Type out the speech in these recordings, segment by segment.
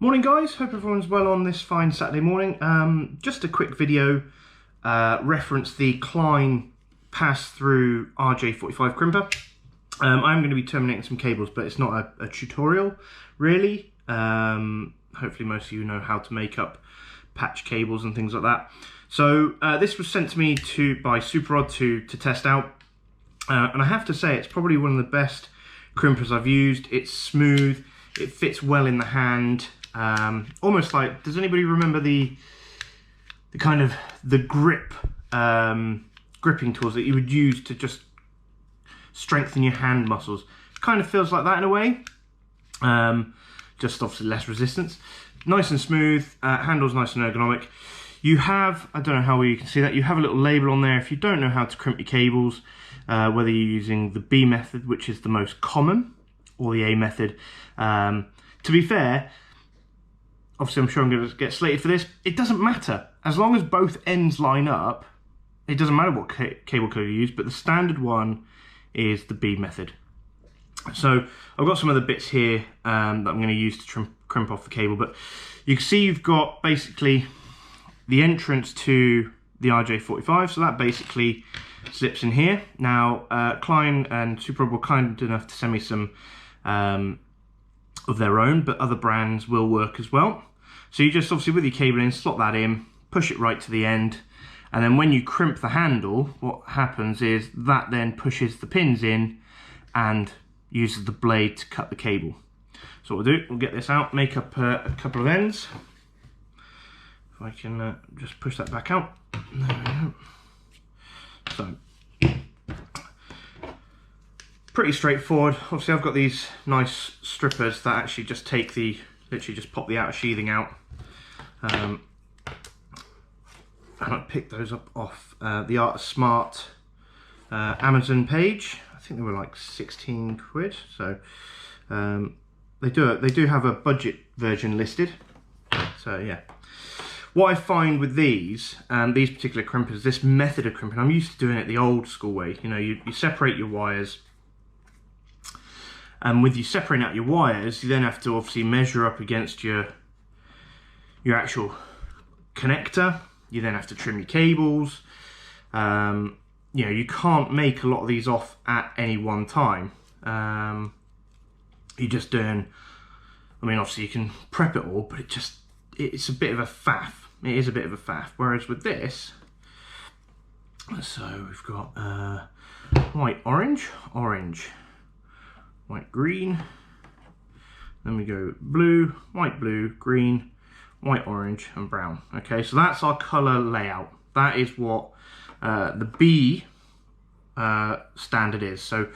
Morning guys, hope everyone's well on this fine Saturday morning. Just a quick video, reference the Klein Pass-thru RJ45 crimper. I'm going to be terminating some cables, but it's not a tutorial really. Hopefully most of you know how to make up patch cables and things like that. So this was sent to me by SuperRod to test out, and I have to say it's probably one of the best crimpers I've used. It's smooth, it fits well in the hand. Almost like, does anybody remember the kind of the gripping tools that you would use to just strengthen your hand muscles? Kind of feels like that in a way. Just obviously less resistance. Nice and smooth, handles nice and ergonomic. You have, I don't know how well you can see that, you have a little label on there if you don't know how to crimp your cables, whether you're using the B method, which is the most common, or the A method. To be fair, obviously I'm sure I'm going to get slated for this. It doesn't matter. As long as both ends line up, it doesn't matter what cable color you use, but the standard one is the B method. So I've got some of the bits here that I'm going to use to crimp off the cable, but you can see you've got basically the entrance to the RJ45, so that basically slips in here. Now Klein and SuperRod were kind enough to send me some of their own, but other brands will work as well. So you just obviously with your cable in, slot that in, push it right to the end, and then when you crimp the handle, what happens is that then pushes the pins in and uses the blade to cut the cable. So what we'll do, we'll get this out, make up a couple of ends. If I can just push that back out. There we go. So, pretty straightforward. Obviously I've got these nice strippers that actually just take literally just pop the outer sheathing out. And I picked those up off the Art of Smart Amazon page. I think they were like 16 quid. So they do have a budget version listed. So yeah. What I find with these particular crimpers, this method of crimping, I'm used to doing it the old school way. You know, you separate your wires, and with you separating out your wires, you then have to obviously measure up against your actual connector. You then have to trim your cables. You know, you can't make a lot of these off at any one time. You're just doing, I mean, obviously you can prep it all, but it's a bit of a faff. It is a bit of a faff. Whereas with this, so we've got white, orange, white, green. Then we go blue, blue, green, white, orange, and brown. Okay, so that's our color layout. That is what the B standard is. So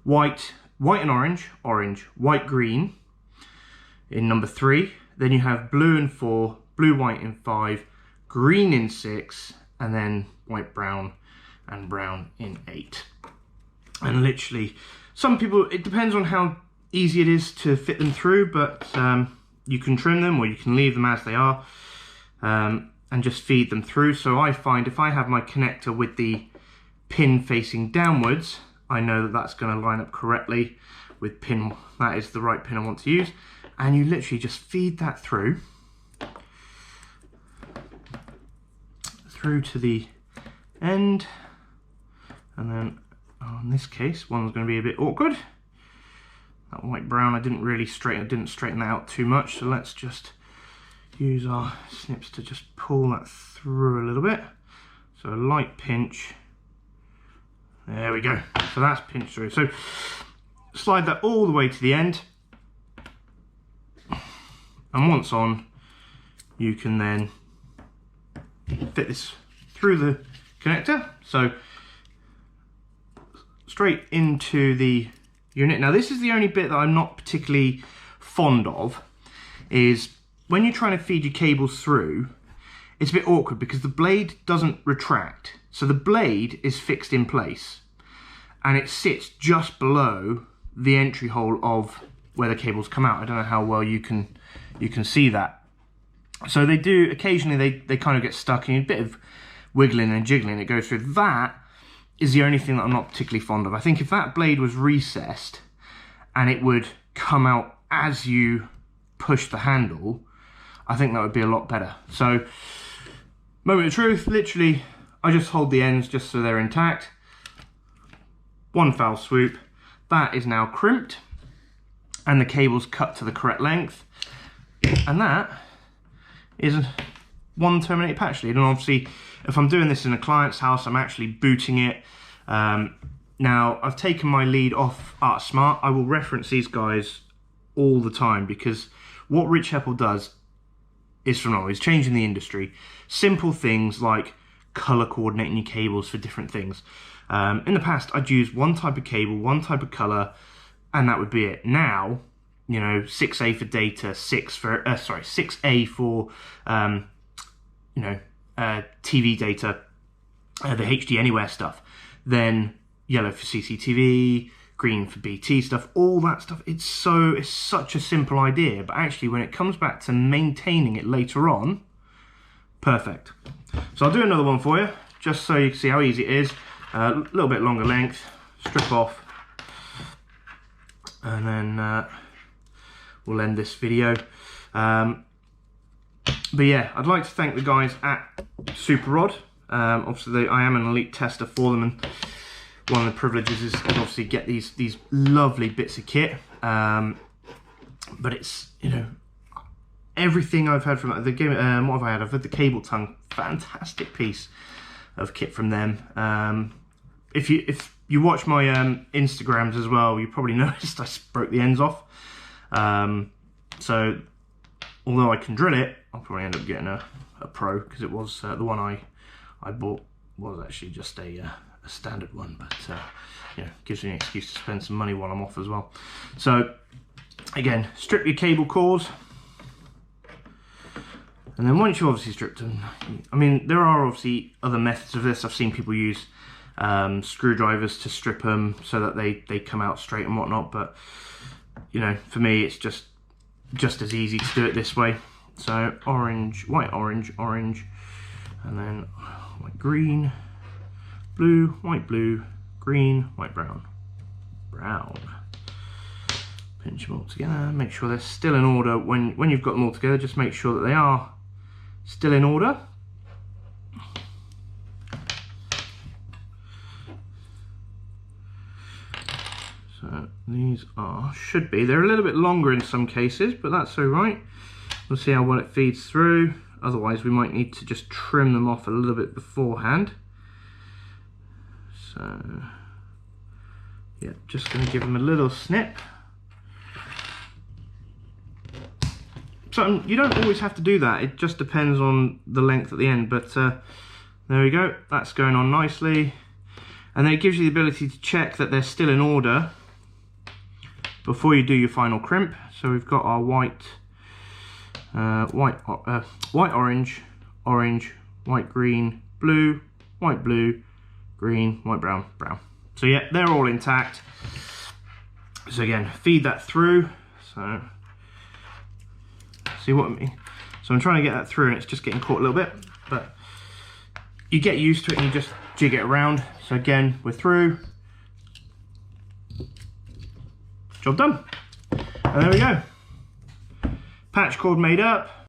white and orange, white, green in number 3. Then you have blue in 4, blue, white in 5, green in 6, and then white, brown, and brown in 8. And literally, some people, it depends on how easy it is to fit them through, but you can trim them or you can leave them as they are and just feed them through. So I find if I have my connector with the pin facing downwards, I know that that's going to line up correctly with pin, that is the right pin I want to use. And you literally just feed that through to the end, and then in this case one's going to be a bit awkward. That white brown, I didn't straighten that out too much, so let's just use our snips to just pull that through a little bit. So a light pinch, there we go, so that's pinched through. So slide that all the way to the end, and once on, you can then fit this through the connector. So straight into the unit. Now this is the only bit that I'm not particularly fond of, is when you're trying to feed your cables through, it's a bit awkward because the blade doesn't retract. So the blade is fixed in place and it sits just below the entry hole of where the cables come out. I don't know how well you can see that. So they do, occasionally they kind of get stuck in a bit of wiggling and jiggling, it goes through. That is the only thing that I'm not particularly fond of. I think if that blade was recessed and it would come out as you push the handle, I think that would be a lot better. So, moment of truth, literally, I just hold the ends just so they're intact. One foul swoop. That is now crimped, and the cable's cut to the correct length. And that is one terminated patch lead. And obviously, if I'm doing this in a client's house, I'm actually booting it. Now, I've taken my lead off Art Smart. I will reference these guys all the time because what Rich Heppel does is phenomenal. He's changing the industry. Simple things like color coordinating your cables for different things. In the past, I'd use one type of cable, one type of color, and that would be it. Now, you know, 6A for data, 6A for TV data, the HD Anywhere stuff. Then yellow for CCTV, green for BT stuff, all that stuff. It's such a simple idea, but actually when it comes back to maintaining it later on, perfect. So I'll do another one for you, just so you can see how easy it is. A little bit longer length, strip off, and then we'll end this video. But yeah, I'd like to thank the guys at SuperRod. Obviously, I am an elite tester for them, and one of the privileges is obviously get these lovely bits of kit. But it's, you know, everything I've had from the game. What have I had? I've had the cable tongue, fantastic piece of kit from them. If you watch my Instagrams as well, you probably noticed I broke the ends off. So although I can drill it, I'll probably end up getting a Pro, because it was the one I bought was actually just a standard one, but you know, gives me an excuse to spend some money while I'm off as well. So again, strip your cable cores, and then once you've obviously stripped them, I mean, there are obviously other methods of this. I've seen people use screwdrivers to strip them so that they come out straight and whatnot, but you know, for me it's just as easy to do it this way. So orange, white, orange, orange, and then white, green, blue, white, blue, green, white, brown, brown. Pinch them all together, make sure they're still in order. When you've got them all together, just make sure that they are still in order. So these should be, they're a little bit longer in some cases, but that's all right. We'll see how well it feeds through. Otherwise, we might need to just trim them off a little bit beforehand. So, yeah, just going to give them a little snip. So you don't always have to do that. It just depends on the length at the end. But there we go. That's going on nicely. And then it gives you the ability to check that they're still in order before you do your final crimp. So we've got our white, white, orange, orange, white, green, blue, white, blue, green, white, brown, brown. So yeah, they're all intact. So again, feed that through. So see what I mean? So I'm trying to get that through and it's just getting caught a little bit, but you get used to it and you just jig it around. So again, we're through. Job done. And there we go. Patch cord made up.